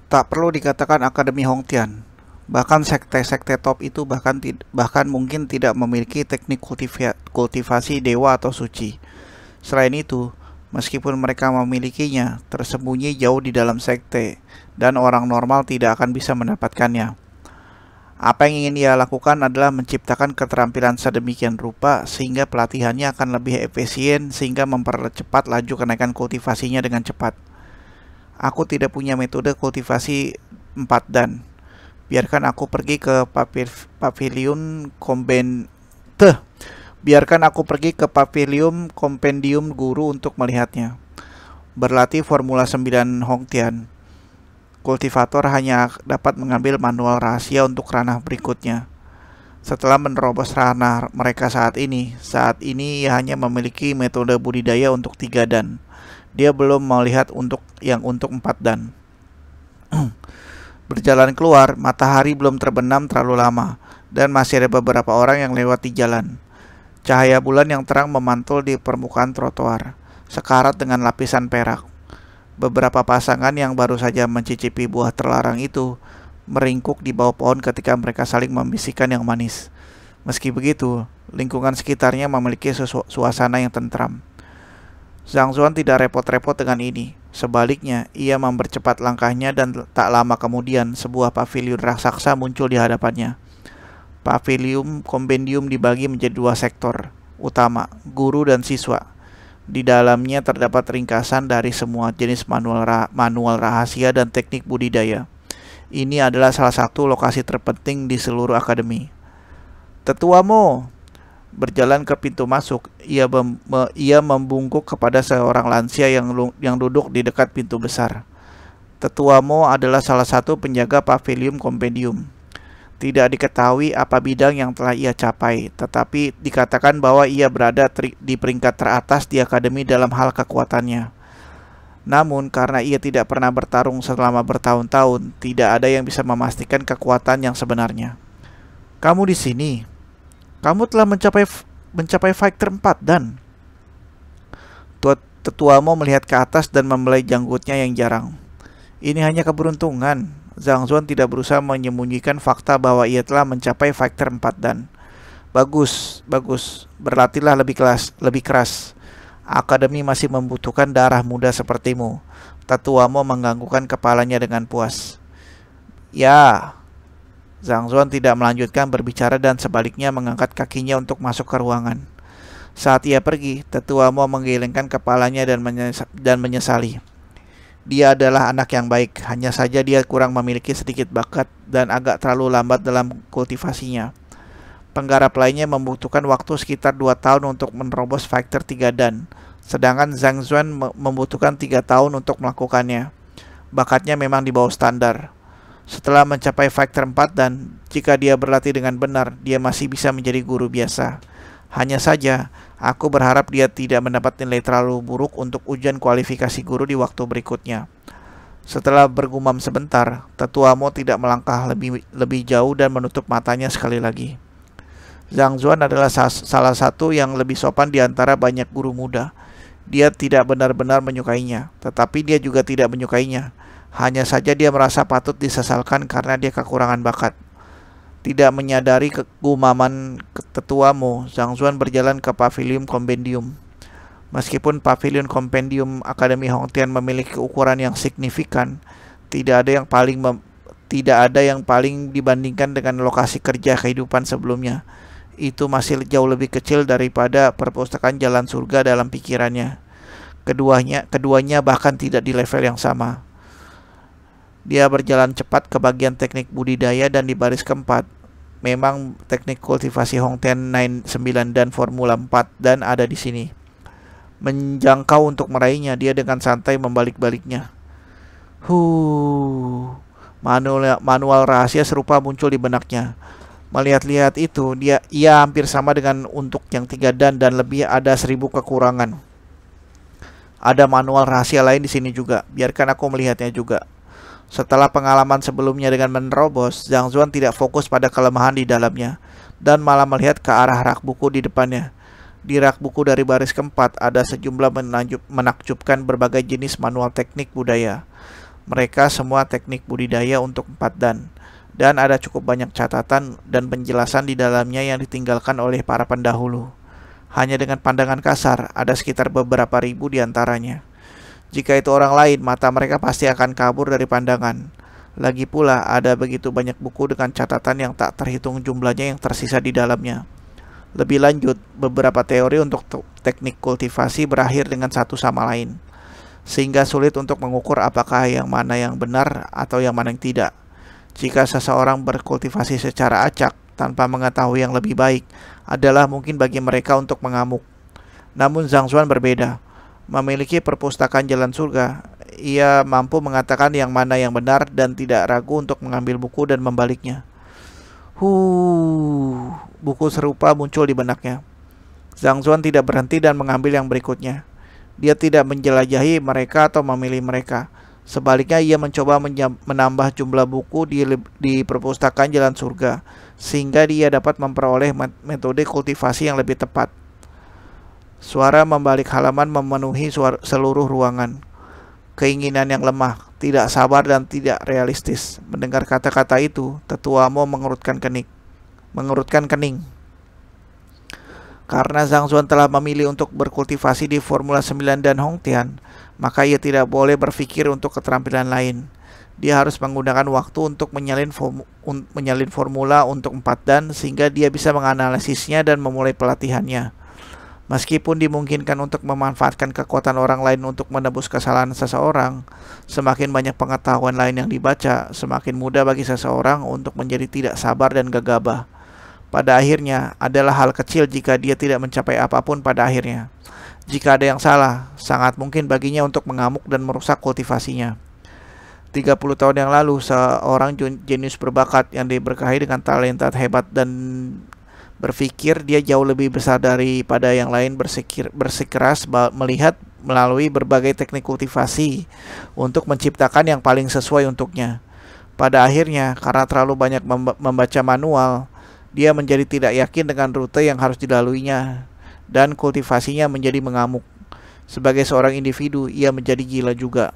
Tak perlu dikatakan Akademi Hongtian. Bahkan sekte-sekte top itu bahkan mungkin tidak memiliki teknik kultivasi dewa atau suci. Selain itu, meskipun mereka memilikinya, tersembunyi jauh di dalam sekte, dan orang normal tidak akan bisa mendapatkannya. Apa yang ingin ia lakukan adalah menciptakan keterampilan sedemikian rupa sehingga pelatihannya akan lebih efisien sehingga mempercepat laju kenaikan kultivasinya dengan cepat. Aku tidak punya metode kultivasi 4 dan. Biarkan aku pergi ke pavilion Biarkan aku pergi ke pavilion kompendium guru untuk melihatnya. Berlatih Formula 9 Hongtian. Kultivator hanya dapat mengambil manual rahasia untuk ranah berikutnya. Setelah menerobos ranah mereka saat ini ia hanya memiliki metode budidaya untuk 3 dan. Dia belum melihat untuk 4 dan. Berjalan keluar, matahari belum terbenam terlalu lama, dan masih ada beberapa orang yang lewat di jalan. Cahaya bulan yang terang memantul di permukaan trotoar, sekarat dengan lapisan perak. Beberapa pasangan yang baru saja mencicipi buah terlarang itu meringkuk di bawah pohon ketika mereka saling membisikkan yang manis. Meski begitu, lingkungan sekitarnya memiliki suasana yang tentram. Zhang Zuan tidak repot-repot dengan ini. Sebaliknya, ia mempercepat langkahnya dan tak lama kemudian sebuah pavilion raksasa muncul di hadapannya. Pavilion kompendium dibagi menjadi 2 sektor utama, guru dan siswa. Di dalamnya terdapat ringkasan dari semua jenis manual rahasia dan teknik budidaya. Ini adalah salah satu lokasi terpenting di seluruh akademi. Tetua Mo berjalan ke pintu masuk. Ia membungkuk kepada seorang lansia yang duduk di dekat pintu besar. Tetua Mo adalah salah satu penjaga pavilion kompendium. Tidak diketahui apa bidang yang telah ia capai, tetapi dikatakan bahwa ia berada di peringkat teratas di akademi dalam hal kekuatannya. Namun, karena ia tidak pernah bertarung selama bertahun-tahun, tidak ada yang bisa memastikan kekuatan yang sebenarnya. Kamu di sini. Kamu telah mencapai fighter 4 dan. Tetua Mo melihat ke atas dan membelai janggutnya yang jarang. Ini hanya keberuntungan. Zhang Zuan tidak berusaha menyembunyikan fakta bahwa ia telah mencapai fighter 4 dan. Bagus. Berlatihlah lebih keras. Akademi masih membutuhkan darah muda sepertimu. Tetua Mo menganggukkan kepalanya dengan puas. Ya. Zhang Zuan tidak melanjutkan berbicara dan sebaliknya mengangkat kakinya untuk masuk ke ruangan. Saat ia pergi, Tetua Mo menggelengkan kepalanya dan menyesali. Dia adalah anak yang baik, hanya saja dia kurang memiliki sedikit bakat dan agak terlalu lambat dalam kultivasinya. Penggarap lainnya membutuhkan waktu sekitar 2 tahun untuk menerobos fighter 3 dan, sedangkan Zhang Zuan membutuhkan 3 tahun untuk melakukannya. Bakatnya memang di bawah standar. Setelah mencapai fighter 4 dan, jika dia berlatih dengan benar, dia masih bisa menjadi guru biasa. Hanya saja, aku berharap dia tidak mendapat nilai terlalu buruk untuk ujian kualifikasi guru di waktu berikutnya. Setelah bergumam sebentar, Tetua Mo tidak melangkah lebih jauh dan menutup matanya sekali lagi. Zhang Zuan adalah salah satu yang lebih sopan di antara banyak guru muda. Dia tidak benar-benar menyukainya, tetapi dia juga tidak menyukainya. Hanya saja dia merasa patut disesalkan karena dia kekurangan bakat. Tidak menyadari kegumaman Tetua Mo, Zhang Zuan berjalan ke pavilion kompendium. Meskipun pavilion kompendium Akademi Hongtian memiliki ukuran yang signifikan, tidak ada yang paling dibandingkan dengan lokasi kerja kehidupan sebelumnya. Itu masih jauh lebih kecil daripada perpustakaan jalan surga dalam pikirannya. Keduanya bahkan tidak di level yang sama. Dia berjalan cepat ke bagian teknik budidaya dan di baris keempat. Memang teknik kultivasi Hongtian 9 dan Formula 4 dan ada di sini. Menjangkau untuk meraihnya, dia dengan santai membalik-baliknya. Manual rahasia serupa muncul di benaknya. Melihat-lihat itu, ia hampir sama dengan untuk yang 3 dan lebih ada 1000 kekurangan. Ada manual rahasia lain di sini juga. Biarkan aku melihatnya juga. Setelah pengalaman sebelumnya dengan menerobos, Zhang Zuan tidak fokus pada kelemahan di dalamnya dan malah melihat ke arah rak buku di depannya. Di rak buku dari baris keempat ada sejumlah menakjubkan berbagai jenis manual teknik budaya. Mereka semua teknik budidaya untuk 4 dan ada cukup banyak catatan dan penjelasan di dalamnya yang ditinggalkan oleh para pendahulu. Hanya dengan pandangan kasar, ada sekitar beberapa ribu di antaranya. Jika itu orang lain, mata mereka pasti akan kabur dari pandangan. Lagi pula, ada begitu banyak buku dengan catatan yang tak terhitung jumlahnya yang tersisa di dalamnya. Lebih lanjut, beberapa teori untuk teknik kultivasi berakhir dengan satu sama lain, sehingga sulit untuk mengukur apakah yang mana yang benar atau yang mana yang tidak. Jika seseorang berkultivasi secara acak tanpa mengetahui yang lebih baik, adalah mungkin bagi mereka untuk mengamuk. Namun Zhang Xuan berbeda. Memiliki perpustakaan jalan surga, ia mampu mengatakan yang mana yang benar dan tidak ragu untuk mengambil buku dan membaliknya. Buku serupa muncul di benaknya. Zhang Xuan tidak berhenti dan mengambil yang berikutnya. Dia tidak menjelajahi mereka atau memilih mereka. Sebaliknya, ia mencoba menambah jumlah buku di perpustakaan jalan surga, sehingga dia dapat memperoleh metode kultivasi yang lebih tepat. Suara membalik halaman memenuhi seluruh ruangan. Keinginan yang lemah, tidak sabar dan tidak realistis. Mendengar kata-kata itu, Tetua Mo mengerutkan kening. Karena Zhang Xuan telah memilih untuk berkultivasi di Formula 9 dan Hongtian, maka ia tidak boleh berpikir untuk keterampilan lain. Dia harus menggunakan waktu untuk menyalin formula untuk 4 sehingga dia bisa menganalisisnya dan memulai pelatihannya. Meskipun dimungkinkan untuk memanfaatkan kekuatan orang lain untuk menebus kesalahan seseorang, semakin banyak pengetahuan lain yang dibaca, semakin mudah bagi seseorang untuk menjadi tidak sabar dan gegabah. Pada akhirnya, adalah hal kecil jika dia tidak mencapai apapun pada akhirnya. Jika ada yang salah, sangat mungkin baginya untuk mengamuk dan merusak kultivasinya. 30 tahun yang lalu, seorang jenius berbakat yang diberkahi dengan talenta hebat dan berpikir dia jauh lebih besar daripada yang lain bersikeras melihat melalui berbagai teknik kultivasi untuk menciptakan yang paling sesuai untuknya. Pada akhirnya, karena terlalu banyak membaca manual, dia menjadi tidak yakin dengan rute yang harus dilaluinya dan kultivasinya menjadi mengamuk. Sebagai seorang individu, ia menjadi gila juga.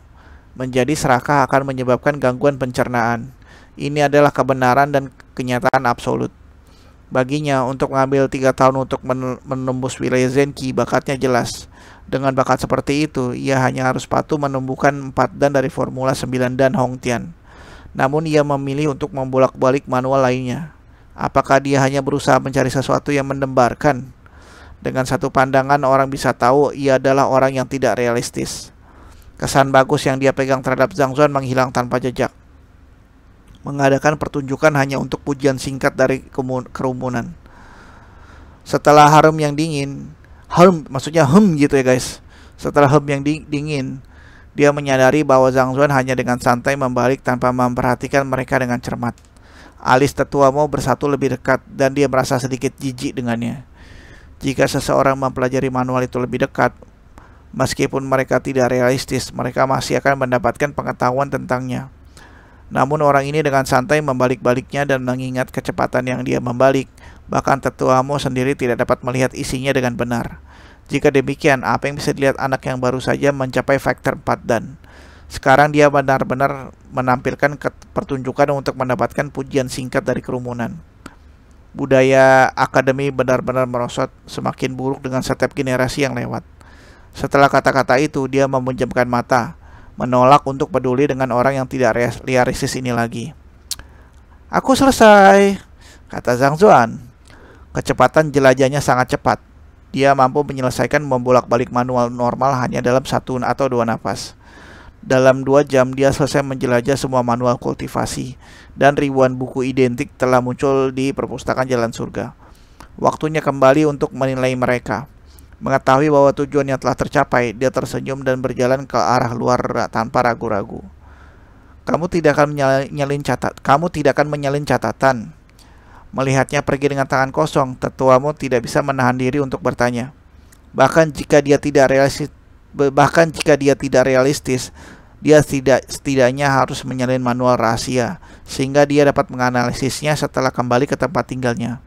Menjadi serakah akan menyebabkan gangguan pencernaan. Ini adalah kebenaran dan kenyataan absolut. Baginya, untuk mengambil 3 tahun untuk menembus wilayah Zenki, bakatnya jelas. Dengan bakat seperti itu, ia hanya harus patuh menumbuhkan 4 dari Formula 9 dan Hongtian. Namun ia memilih untuk membolak-balik manual lainnya. Apakah dia hanya berusaha mencari sesuatu yang mendebarkan? Dengan satu pandangan, orang bisa tahu ia adalah orang yang tidak realistis. Kesan bagus yang dia pegang terhadap Zhang Xuan menghilang tanpa jejak. Mengadakan pertunjukan hanya untuk pujian singkat dari kerumunan. Setelah harum yang dingin, maksudnya gitu ya guys. Setelah yang dingin, dia menyadari bahwa Zhang Xuan hanya dengan santai membalik tanpa memperhatikan mereka dengan cermat. Alis Tetua Mo bersatu lebih dekat dan dia merasa sedikit jijik dengannya. Jika seseorang mempelajari manual itu lebih dekat, meskipun mereka tidak realistis, mereka masih akan mendapatkan pengetahuan tentangnya. Namun orang ini dengan santai membalik-baliknya dan mengingat kecepatan yang dia membalik. Bahkan Tetua Mo sendiri tidak dapat melihat isinya dengan benar. Jika demikian, apa yang bisa dilihat anak yang baru saja mencapai faktor 4 Sekarang dia benar-benar menampilkan pertunjukan untuk mendapatkan pujian singkat dari kerumunan. Budaya akademi benar-benar merosot semakin buruk dengan setiap generasi yang lewat. Setelah kata-kata itu, dia meminjamkan mata, menolak untuk peduli dengan orang yang tidak realistis ini lagi. Aku selesai, kata Zhang Xuan. Kecepatan jelajahnya sangat cepat. Dia mampu menyelesaikan membolak-balik manual normal hanya dalam 1 atau 2 napas. Dalam 2 jam dia selesai menjelajah semua manual kultivasi dan ribuan buku identik telah muncul di perpustakaan jalan surga. Waktunya kembali untuk menilai mereka. Mengetahui bahwa tujuannya telah tercapai, dia tersenyum dan berjalan ke arah luar tanpa ragu-ragu. Kamu tidak akan menyalin catatan. Melihatnya pergi dengan tangan kosong, Tetua Mo tidak bisa menahan diri untuk bertanya. Bahkan jika dia tidak realistis, dia setidaknya harus menyalin manual rahasia, sehingga dia dapat menganalisisnya setelah kembali ke tempat tinggalnya.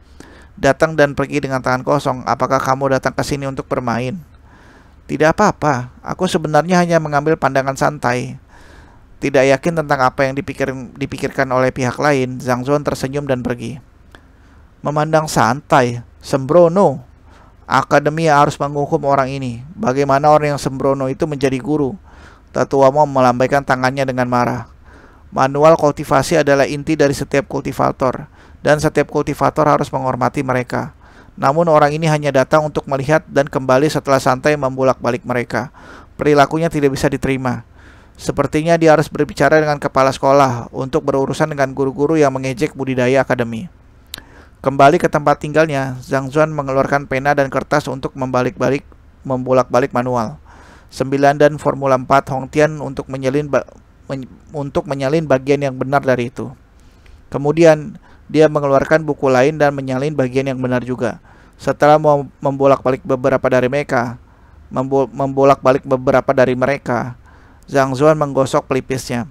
Datang dan pergi dengan tangan kosong. Apakah kamu datang ke sini untuk bermain? Tidak apa-apa. Aku sebenarnya hanya mengambil pandangan santai. Tidak yakin tentang apa yang dipikirkan oleh pihak lain, Zhang Zuan tersenyum dan pergi. Memandang santai, sembrono. Akademi harus menghukum orang ini. Bagaimana orang yang sembrono itu menjadi guru? Tetua Mo melambaikan tangannya dengan marah. Manual kultivasi adalah inti dari setiap kultivator, dan setiap kultivator harus menghormati mereka. Namun orang ini hanya datang untuk melihat dan kembali setelah santai membolak-balik mereka. Perilakunya tidak bisa diterima. Sepertinya dia harus berbicara dengan kepala sekolah untuk berurusan dengan guru-guru yang mengejek budidaya akademi. Kembali ke tempat tinggalnya, Zhang Zuan mengeluarkan pena dan kertas untuk membolak-balik manual 9 dan Formula 4 Hongtian untuk menyalin bagian yang benar dari itu. Kemudian dia mengeluarkan buku lain dan menyalin bagian yang benar juga. Setelah membolak-balik beberapa dari mereka, Zhang Zuan menggosok pelipisnya.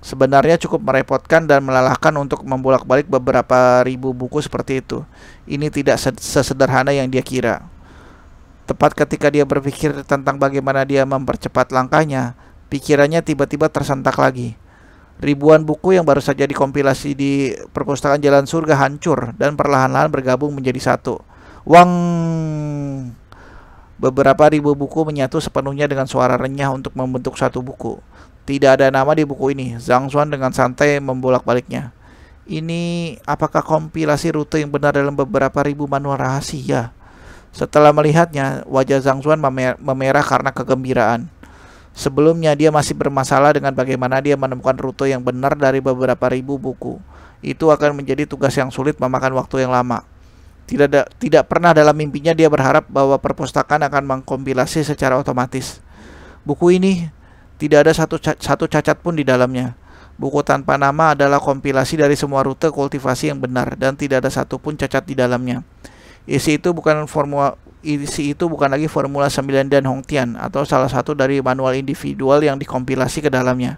Sebenarnya cukup merepotkan dan melelahkan untuk membolak-balik beberapa ribu buku seperti itu. Ini tidak sesederhana yang dia kira. Tepat ketika dia berpikir tentang bagaimana dia mempercepat langkahnya, pikirannya tiba-tiba tersentak lagi. Ribuan buku yang baru saja dikompilasi di perpustakaan Jalan Surga hancur dan perlahan-lahan bergabung menjadi satu. Wang! Beberapa ribu buku menyatu sepenuhnya dengan suara renyah untuk membentuk satu buku. Tidak ada nama di buku ini. Zhang Zuan dengan santai membolak-baliknya. Ini apakah kompilasi rute yang benar dalam beberapa ribu manual rahasia? Setelah melihatnya, wajah Zhang Zuan memerah karena kegembiraan. Sebelumnya dia masih bermasalah dengan bagaimana dia menemukan rute yang benar dari beberapa ribu buku. Itu akan menjadi tugas yang sulit memakan waktu yang lama. Tidak pernah dalam mimpinya dia berharap bahwa perpustakaan akan mengkompilasi secara otomatis. Buku ini tidak ada satu cacat pun di dalamnya. Buku tanpa nama adalah kompilasi dari semua rute kultivasi yang benar dan tidak ada satupun cacat di dalamnya. Isi itu bukan lagi Formula 9 dan Hongtian atau salah satu dari manual individual yang dikompilasi ke dalamnya.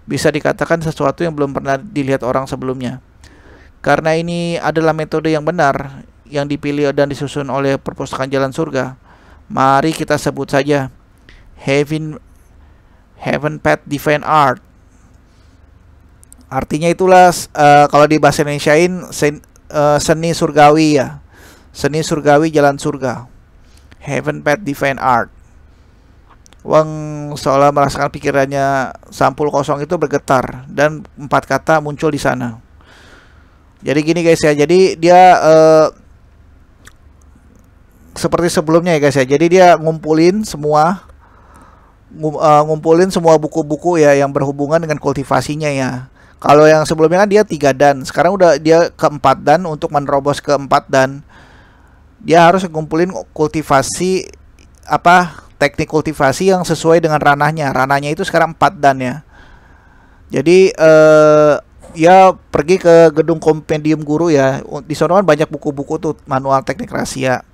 Bisa dikatakan sesuatu yang belum pernah dilihat orang sebelumnya. Karena ini adalah metode yang benar yang dipilih dan disusun oleh perpustakaan Jalan Surga, mari kita sebut saja Heaven Path Divine Art. Artinya itulah kalau di bahasa Indonesiain seni surgawi ya. Seni surgawi jalan surga. Heaven Path Divine Art. Wang seolah merasakan pikirannya sampul kosong itu bergetar dan 4 kata muncul di sana. Jadi gini guys ya. Jadi dia seperti sebelumnya ya guys ya. Jadi dia ngumpulin semua buku-buku ya yang berhubungan dengan kultivasinya ya. Kalau yang sebelumnya kan dia 3 dan, sekarang udah dia ke 4 dan. Untuk menerobos ke 4 dan, dia harus ngumpulin kultivasi teknik kultivasi yang sesuai dengan ranahnya. Ranahnya itu sekarang 4 dan ya. Jadi dia pergi ke gedung kompendium guru ya. Di sana kan banyak buku-buku tuh manual teknik rahasia.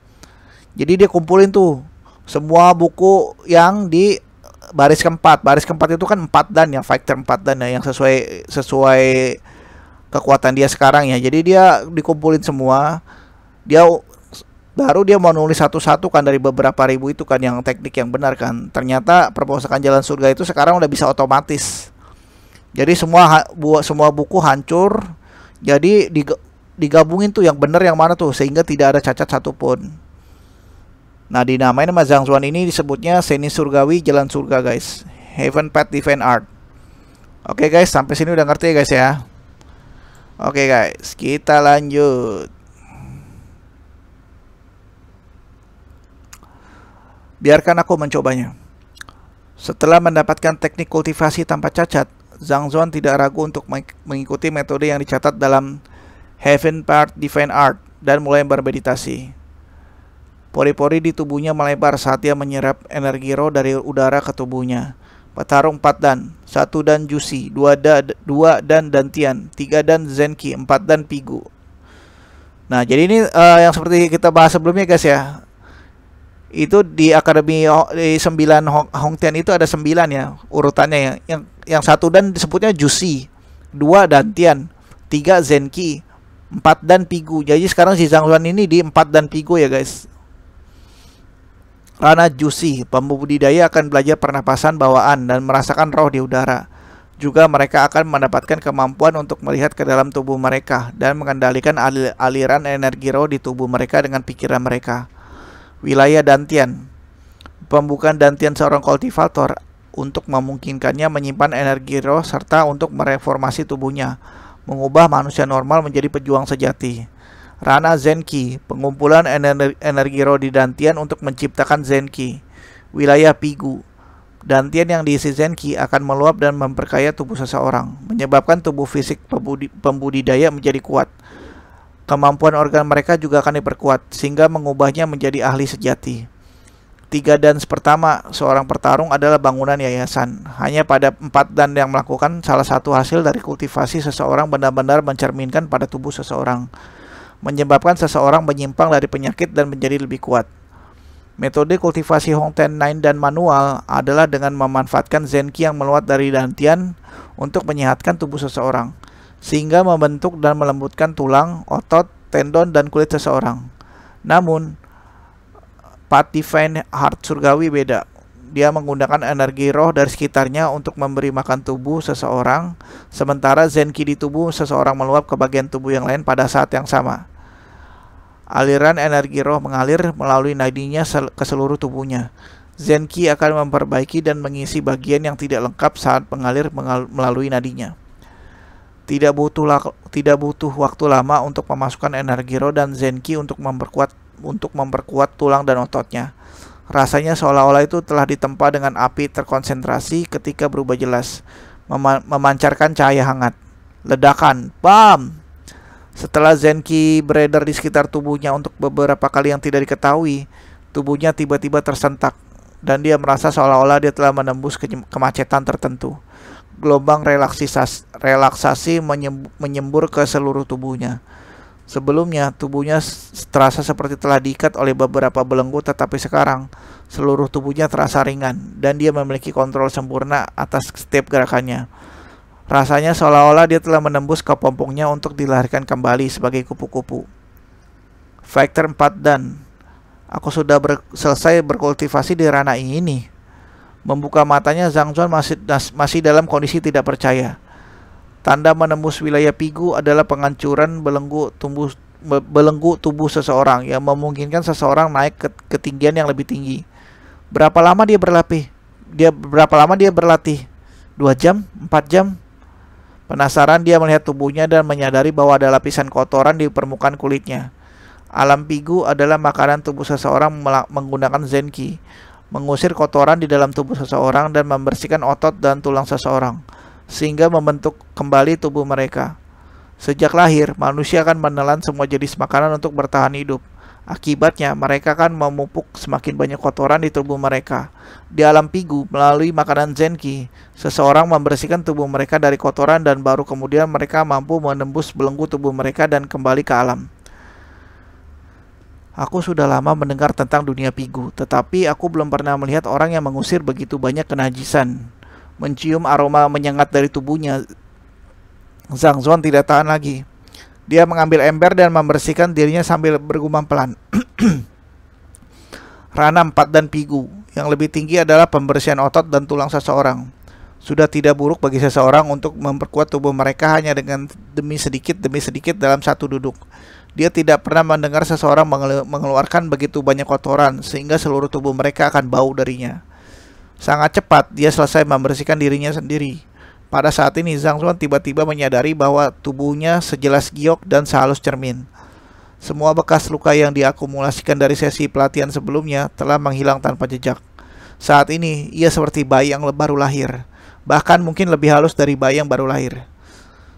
Jadi dia kumpulin tuh semua buku yang di baris keempat. Baris keempat itu kan 4 dan ya, factor 4 dan ya, yang sesuai kekuatan dia sekarang ya. Jadi dia dikumpulin semua. Baru dia mau nulis satu-satu kan dari beberapa ribu itu kan yang teknik yang benar kan. Ternyata perpustakaan Jalan Surga itu sekarang udah bisa otomatis. Jadi semua buku hancur. Jadi digabungin tuh yang benar yang mana tuh sehingga tidak ada cacat satupun. Nah, dinamain sama Zhang Zuan ini disebutnya seni surgawi jalan surga guys. Heaven Path Divine Art. Oke guys, sampai sini udah ngerti ya guys ya. Oke guys, kita lanjut. Biarkan aku mencobanya. Setelah mendapatkan teknik kultivasi tanpa cacat, Zhang Zuan tidak ragu untuk mengikuti metode yang dicatat dalam Heaven Path Divine Art dan mulai bermeditasi. Pori-pori di tubuhnya melebar saat dia menyerap energi roh dari udara ke tubuhnya. Petarung 4 dan, 1 dan Jusi, 2 dan Dantian, 3 dan Zenki, 4 dan Pigu. Nah, jadi ini yang seperti kita bahas sebelumnya guys ya. Itu di Akademi di 9 Hongtian itu ada 9 ya urutannya ya. Yang 1 dan disebutnya Jusi, 2 Dantian, 3 Zenki, 4 dan Pigu. Jadi sekarang si Zhang Zuan ini di 4 dan Pigu ya guys. Ranah Jusi, pembudidaya akan belajar pernapasan bawaan dan merasakan roh di udara. Juga mereka akan mendapatkan kemampuan untuk melihat ke dalam tubuh mereka dan mengendalikan aliran energi roh di tubuh mereka dengan pikiran mereka. Wilayah dantian. Pembukaan dantian seorang kultivator untuk memungkinkannya menyimpan energi roh serta untuk mereformasi tubuhnya, mengubah manusia normal menjadi pejuang sejati. Rana Zenki, pengumpulan energi roh di dantian untuk menciptakan Zenki. Wilayah Pigu. Dantian yang diisi Zenki akan meluap dan memperkaya tubuh seseorang, menyebabkan tubuh fisik pembudidaya menjadi kuat. Kemampuan organ mereka juga akan diperkuat, sehingga mengubahnya menjadi ahli sejati. 3 dans pertama seorang pertarung adalah bangunan yayasan. Hanya pada 4 dan yang melakukan salah satu hasil dari kultivasi seseorang benar-benar mencerminkan pada tubuh seseorang, menyebabkan seseorang menyimpang dari penyakit dan menjadi lebih kuat. Metode kultivasi Hongten 9 dan manual adalah dengan memanfaatkan Zenki yang meluap dari dantian untuk menyehatkan tubuh seseorang, sehingga membentuk dan melembutkan tulang, otot, tendon, dan kulit seseorang. Namun, Path Divine Heart Surgawi beda. Dia menggunakan energi roh dari sekitarnya untuk memberi makan tubuh seseorang, sementara Zenki di tubuh seseorang meluap ke bagian tubuh yang lain pada saat yang sama. Aliran energi roh mengalir melalui nadinya ke seluruh tubuhnya. Zenki akan memperbaiki dan mengisi bagian yang tidak lengkap saat mengalir melalui nadinya. Tidak butuh waktu lama untuk memasukkan energi roh dan Zenki untuk memperkuat tulang dan ototnya. Rasanya seolah-olah itu telah ditempa dengan api terkonsentrasi ketika berubah jelas, memancarkan cahaya hangat. Ledakan, bam! Setelah Zenki beredar di sekitar tubuhnya untuk beberapa kali yang tidak diketahui, tubuhnya tiba-tiba tersentak, dan dia merasa seolah-olah dia telah menembus kemacetan tertentu. Gelombang relaksasi menyembur ke seluruh tubuhnya. Sebelumnya, tubuhnya terasa seperti telah diikat oleh beberapa belenggu, tetapi sekarang, seluruh tubuhnya terasa ringan, dan dia memiliki kontrol sempurna atas setiap gerakannya. Rasanya seolah-olah dia telah menembus kepompongnya untuk dilahirkan kembali sebagai kupu-kupu. Factor 4 dan aku sudah selesai berkultivasi di ranah ini. Membuka matanya, Zhang Zuan masih dalam kondisi tidak percaya. Tanda menembus wilayah Pigu adalah penghancuran belenggu tubuh seseorang yang memungkinkan seseorang naik ke ketinggian yang lebih tinggi. Berapa lama dia berlatih? 2 jam? 4 jam? Penasaran, dia melihat tubuhnya dan menyadari bahwa ada lapisan kotoran di permukaan kulitnya. Alam Pigu adalah makanan tubuh seseorang menggunakan Zenki, mengusir kotoran di dalam tubuh seseorang dan membersihkan otot dan tulang seseorang, sehingga membentuk kembali tubuh mereka. Sejak lahir, manusia akan menelan semua jenis makanan untuk bertahan hidup. Akibatnya, mereka akan memupuk semakin banyak kotoran di tubuh mereka. Di alam Pigu, melalui makanan Zenki, seseorang membersihkan tubuh mereka dari kotoran dan baru kemudian mereka mampu menembus belenggu tubuh mereka dan kembali ke alam. Aku sudah lama mendengar tentang dunia Pigu, tetapi aku belum pernah melihat orang yang mengusir begitu banyak kenajisan. Mencium aroma menyengat dari tubuhnya, Zhang Zuan tidak tahan lagi. Dia mengambil ember dan membersihkan dirinya sambil bergumam pelan. Rana 4 dan Pigu. Yang lebih tinggi adalah pembersihan otot dan tulang seseorang. Sudah tidak buruk bagi seseorang untuk memperkuat tubuh mereka hanya dengan demi sedikit dalam satu duduk. Dia tidak pernah mendengar seseorang mengeluarkan begitu banyak kotoran sehingga seluruh tubuh mereka akan bau darinya. Sangat cepat dia selesai membersihkan dirinya sendiri. Pada saat ini, Zhang Zuan tiba-tiba menyadari bahwa tubuhnya sejelas giok dan sehalus cermin. Semua bekas luka yang diakumulasikan dari sesi pelatihan sebelumnya telah menghilang tanpa jejak. Saat ini, ia seperti bayi yang baru lahir. Bahkan mungkin lebih halus dari bayi yang baru lahir.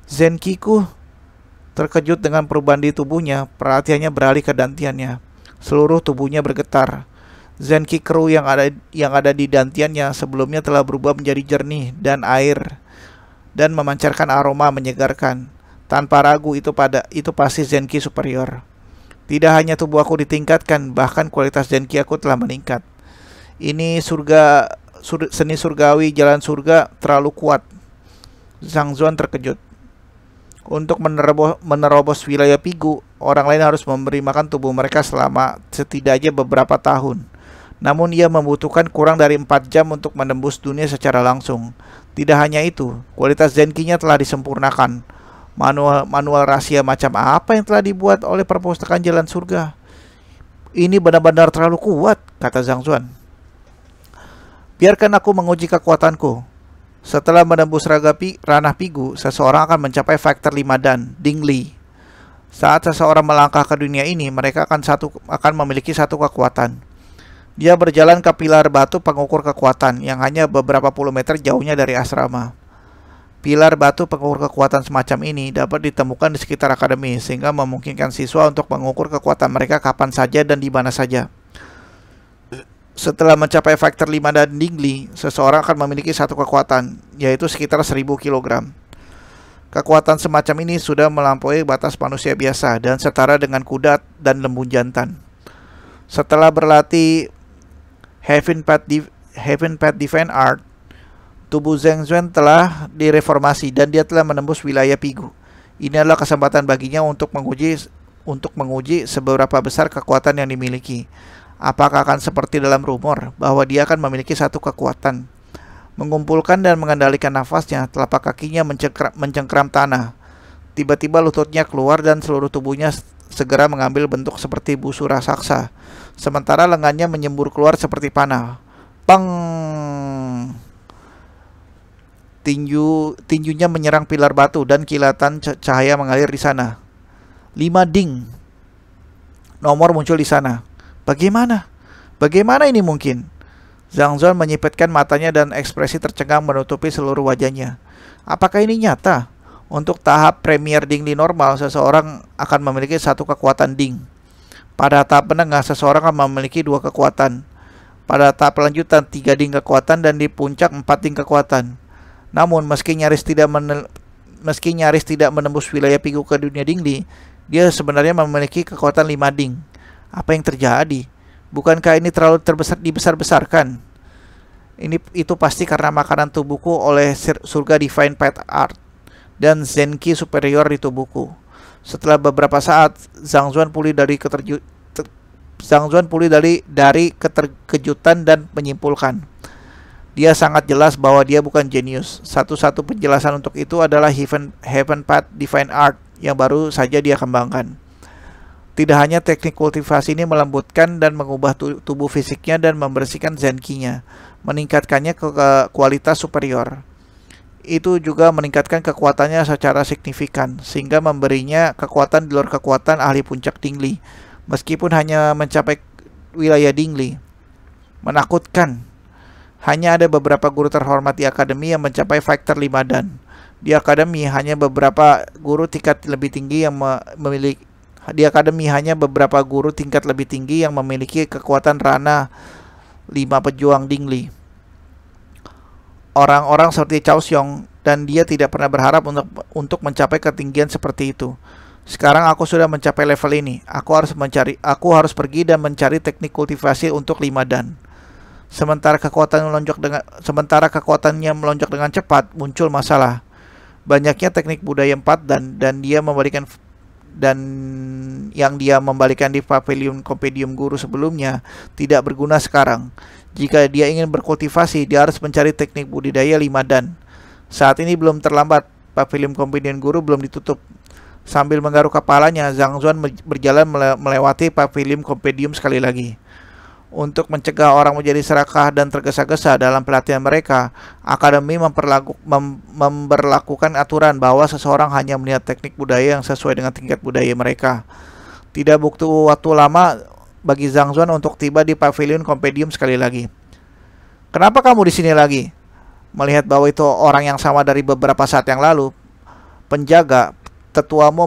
Zenkiku terkejut dengan perubahan di tubuhnya, perhatiannya beralih ke dantiannya. Seluruh tubuhnya bergetar. Zenki keruh yang ada di dantiannya sebelumnya telah berubah menjadi jernih dan air dan memancarkan aroma menyegarkan. Tanpa ragu itu pasti Zenki superior. Tidak hanya tubuh aku ditingkatkan, bahkan kualitas Zenki aku telah meningkat. Ini seni surgawi jalan surga terlalu kuat. Zhang Zuan terkejut. Untuk menerobos wilayah Pigu, orang lain harus memberi makan tubuh mereka selama setidaknya beberapa tahun. Namun ia membutuhkan kurang dari 4 jam untuk menembus dunia secara langsung. Tidak hanya itu, kualitas Zenki-nya telah disempurnakan. Manual rahasia macam apa yang telah dibuat oleh perpustakaan Jalan Surga? Ini benar-benar terlalu kuat, kata Zhang Zuan. Biarkan aku menguji kekuatanku. Setelah menembus ranah Pigu, seseorang akan mencapai faktor 5 dan Dingli. Saat seseorang melangkah ke dunia ini, mereka akan memiliki satu kekuatan. Dia berjalan ke pilar batu pengukur kekuatan yang hanya beberapa puluh meter jauhnya dari asrama. Pilar batu pengukur kekuatan semacam ini dapat ditemukan di sekitar akademi, sehingga memungkinkan siswa untuk mengukur kekuatan mereka kapan saja dan di mana saja. Setelah mencapai faktor 5 dan Dingli, seseorang akan memiliki satu kekuatan, yaitu sekitar 1000 kg. Kekuatan semacam ini sudah melampaui batas manusia biasa dan setara dengan kuda dan lembu jantan. Setelah berlatih Heaven Path Divine Art, tubuh Zhang Zuan telah direformasi dan dia telah menembus wilayah Pigu. Ini adalah kesempatan baginya untuk menguji seberapa besar kekuatan yang dimiliki. Apakah akan seperti dalam rumor bahwa dia akan memiliki satu kekuatan? Mengumpulkan dan mengendalikan nafasnya, telapak kakinya mencengkram tanah. Tiba-tiba lututnya keluar dan seluruh tubuhnya segera mengambil bentuk seperti busur raksasa. Sementara lengannya menyembur keluar seperti panah. Pang! Tinjunya menyerang pilar batu dan kilatan cahaya mengalir di sana. 5 ding. Nomor muncul di sana. Bagaimana ini mungkin? Zhang Zuan menyipitkan matanya dan ekspresi tercengang menutupi seluruh wajahnya. Apakah ini nyata? Untuk tahap Premier Dingli normal, seseorang akan memiliki satu kekuatan Ding. Pada tahap menengah, seseorang akan memiliki 2 kekuatan. Pada tahap lanjutan, 3 Ding kekuatan dan di puncak 4 Ding kekuatan. Namun, meski nyaris tidak menembus wilayah Pigu ke dunia Dingli, dia sebenarnya memiliki kekuatan 5 Ding. Apa yang terjadi? Bukankah ini terlalu dibesar-besarkan? Itu pasti karena makanan tubuhku oleh surga Divine Path Art dan Zenki superior di tubuhku. Setelah beberapa saat, Zhang Zuan pulih dari keterkejutan dan menyimpulkan. Dia sangat jelas bahwa dia bukan jenius. Satu-satu penjelasan untuk itu adalah Heaven Path Divine Art yang baru saja dia kembangkan. Tidak hanya teknik kultivasi ini melembutkan dan mengubah tubuh fisiknya dan membersihkan Zenki-nya, meningkatkannya ke kualitas superior. Itu juga meningkatkan kekuatannya secara signifikan, sehingga memberinya kekuatan di luar kekuatan ahli puncak Dingli, meskipun hanya mencapai wilayah Dingli. Menakutkan. Hanya ada beberapa guru terhormat di akademi yang mencapai faktor 5 dan. Di akademi hanya beberapa guru tingkat lebih tinggi yang memiliki kekuatan Rana 5 pejuang Dingli. Orang-orang seperti Cao Xiong dan dia tidak pernah berharap untuk mencapai ketinggian seperti itu. Sekarang aku sudah mencapai level ini. Aku harus pergi dan mencari teknik kultivasi untuk 5 dan. Sementara kekuatannya melonjak dengan cepat, muncul masalah. Banyaknya teknik budaya 4 dan yang dia membalikan di pavilion kompendium guru sebelumnya tidak berguna sekarang. Jika dia ingin berkultivasi, dia harus mencari teknik budidaya 5 dan. Saat ini belum terlambat, pavilion kompendium guru belum ditutup. Sambil menggaruk kepalanya, Zhang Zuan berjalan melewati pavilion kompendium sekali lagi. Untuk mencegah orang menjadi serakah dan tergesa-gesa dalam pelatihan mereka, akademi memberlakukan aturan bahwa seseorang hanya melihat teknik budaya yang sesuai dengan tingkat budaya mereka. Tidak butuh waktu lama bagi Zhang Zuan untuk tiba di pavilion kompendium sekali lagi. Kenapa kamu di sini lagi? Melihat bahwa itu orang yang sama dari beberapa saat yang lalu, penjaga tetuamu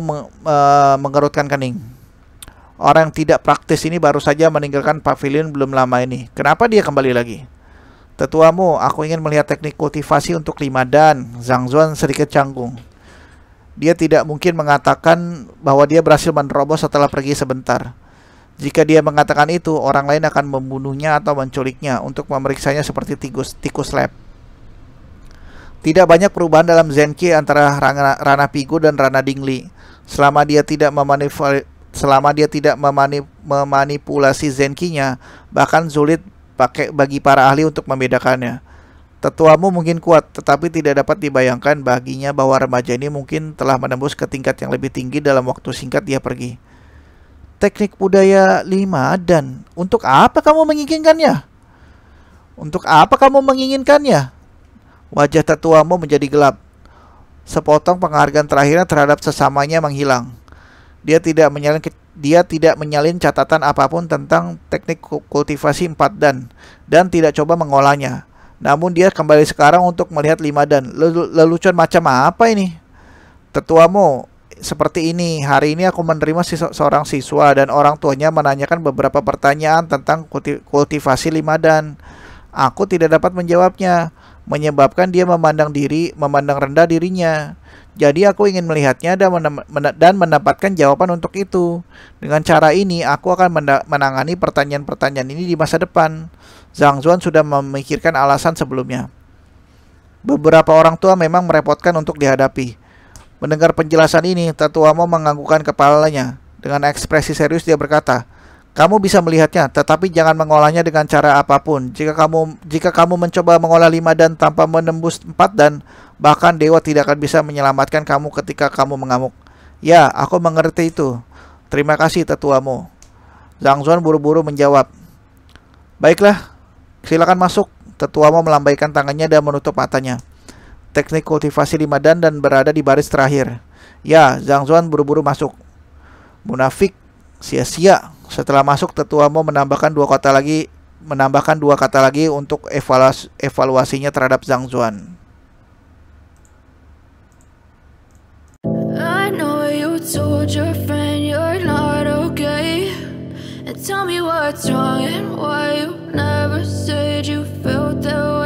mengerutkan kening. Orang yang tidak praktis ini baru saja meninggalkan pavilion belum lama ini. Kenapa dia kembali lagi? Tetuamu, aku ingin melihat teknik kultivasi untuk 5 dan. Zhang Zuan sedikit canggung. Dia tidak mungkin mengatakan bahwa dia berhasil menerobos setelah pergi sebentar. Jika dia mengatakan itu, orang lain akan membunuhnya atau menculiknya untuk memeriksanya seperti tikus lab. Tidak banyak perubahan dalam Zenki antara Rana Pigu dan Rana Dingli. Selama dia tidak memanipulasi Zenki-nya, bahkan sulit bagi para ahli untuk membedakannya. Tetuamu mungkin kuat, tetapi tidak dapat dibayangkan baginya bahwa remaja ini mungkin telah menembus ke tingkat yang lebih tinggi dalam waktu singkat dia pergi. Teknik budaya 5 dan untuk apa kamu menginginkannya? Untuk apa kamu menginginkannya? Wajah tetuamu menjadi gelap. Sepotong penghargaan terakhirnya terhadap sesamanya menghilang. Dia tidak menyalin catatan apapun tentang teknik kultivasi 4 dan tidak coba mengolahnya. Namun dia kembali sekarang untuk melihat 5 dan. Lelucon macam apa ini? Tetuamu, seperti ini. Hari ini aku menerima seorang siswa dan orang tuanya menanyakan beberapa pertanyaan tentang kultivasi 5 dan. Aku tidak dapat menjawabnya, menyebabkan dia memandang rendah dirinya. Jadi aku ingin melihatnya dan mendapatkan jawaban untuk itu. Dengan cara ini, aku akan menangani pertanyaan-pertanyaan ini di masa depan. Zhang Zuan sudah memikirkan alasan sebelumnya. Beberapa orang tua memang merepotkan untuk dihadapi. Mendengar penjelasan ini, tetuamu menganggukkan kepalanya. Dengan ekspresi serius dia berkata, kamu bisa melihatnya, tetapi jangan mengolahnya dengan cara apapun. Jika kamu mencoba mengolah 5 dan tanpa menembus 4 dan, bahkan dewa tidak akan bisa menyelamatkan kamu ketika kamu mengamuk. Ya, aku mengerti itu. Terima kasih tetuamu. Zhang Zuan buru-buru menjawab. Baiklah, silakan masuk. Tetuamu melambaikan tangannya dan menutup matanya. Teknik kultivasi 5 dan berada di baris terakhir. Ya, Zhang Zuan buru-buru masuk. Munafik, sia-sia. Setelah masuk, tetuamu menambahkan dua kata lagi untuk evaluasinya terhadap Zhang Zuan. I know you told your friend you're not okay, and tell me what's wrong and why you never said you felt that way.